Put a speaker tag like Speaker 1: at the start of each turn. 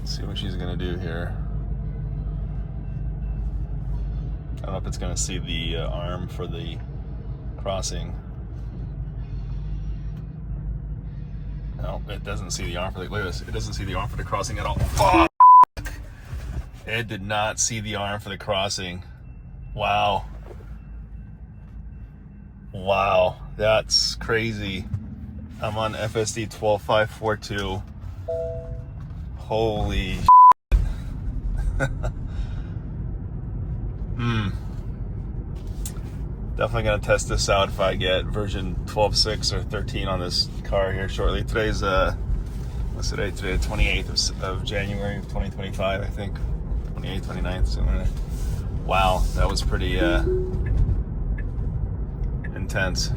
Speaker 1: Let's see what she's gonna do here. I don't know if it's gonna see the arm for the crossing. No, it doesn't see the arm for the, look at this. It doesn't see the arm for the crossing at all. Fuck! It did not see the arm for the crossing. Wow. Wow, that's crazy. I'm on FSD 12542. Holy shit. Definitely gonna test this out if I get version 12.6 or 13 on this car here shortly. Today's what's today? Today, the 28th of January of 2025, I think. 28th, 29th. So wow, that was pretty intense.